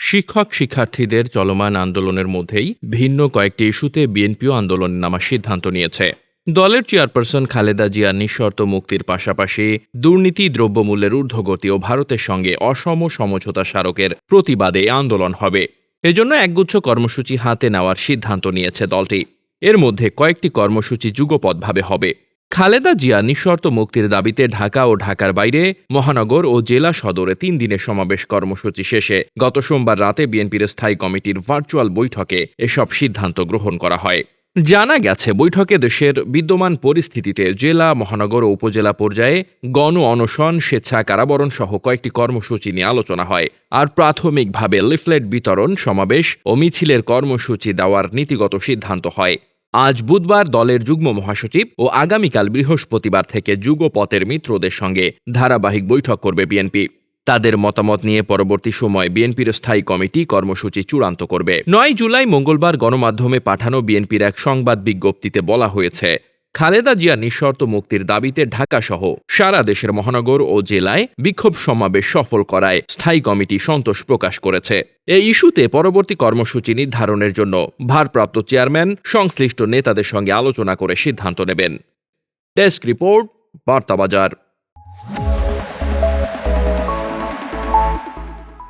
শিক্ষক শিক্ষার্থীদের চলমান আন্দোলনের মধ্যেই ভিন্ন কয়েকটি ইস্যুতে বিএনপিও আন্দোলনে নামার সিদ্ধান্ত নিয়েছে। দলের চেয়ারপারসন খালেদা জিয়ার নিঃশর্ত মুক্তির পাশাপাশি দুর্নীতি, দ্রব্যমূল্যের ঊর্ধ্বগতি ও ভারতের সঙ্গে অসম সমঝোতা স্মারকের প্রতিবাদে আন্দোলন হবে। এজন্য একগুচ্ছ কর্মসূচি হাতে নেওয়ার সিদ্ধান্ত নিয়েছে দলটি। এর মধ্যে কয়েকটি কর্মসূচি যুগপৎভাবে হবে। খালেদা জিয়া নিঃশর্ত মুক্তির দাবিতে ঢাকা ও ঢাকার বাইরে মহানগর ও জেলা সদরে 3 দিনের সমাবেশ কর্মসূচি শেষে গত সোমবার রাতে বিএনপির স্থায়ী কমিটির ভার্চুয়াল বৈঠকে এসব সিদ্ধান্ত গ্রহণ করা হয়। জানা গেছে, বৈঠকে দেশের বিদ্যমান পরিস্থিতিতে জেলা, মহানগর ও উপজেলা পর্যায়ে গণ অনশন, স্বেচ্ছা কারাবরণ সহ কয়েকটি কর্মসূচি নিয়ে আলোচনা হয়। আর প্রাথমিকভাবে লিফলেট বিতরণ, সমাবেশ ও মিছিলের কর্মসূচি দেওয়ার নীতিগত সিদ্ধান্ত হয়। আজ বুধবার দলের যুগ্ম মহাসচিব ও আগামীকাল বৃহস্পতিবার থেকে যুগপথের মিত্রদের সঙ্গে ধারাবাহিক বৈঠক করবে বিএনপি। তাদের মতামত নিয়ে পরবর্তী সময় বিএনপির স্থায়ী কমিটি কর্মসূচি চূড়ান্ত করবে। 9 জুলাই মঙ্গলবার গণমাধ্যমে পাঠানো বিএনপির এক সংবাদ বিজ্ঞপ্তিতে বলা হয়েছে, খালেদা জিয়া নিঃশর্ত মুক্তির দাবিতে ঢাকাসহ সারা দেশের মহানগর ও জেলায় বিক্ষোভ সমাবেশ সফল করায় স্থায়ী কমিটি সন্তোষ প্রকাশ করেছে। এই ইস্যুতে পরবর্তী কর্মসূচি নির্ধারণের জন্য ভারপ্রাপ্ত চেয়ারম্যান সংশ্লিষ্ট নেতাদের সঙ্গে আলোচনা করে সিদ্ধান্ত নেবেন। Desk report, বার্তাবাজার।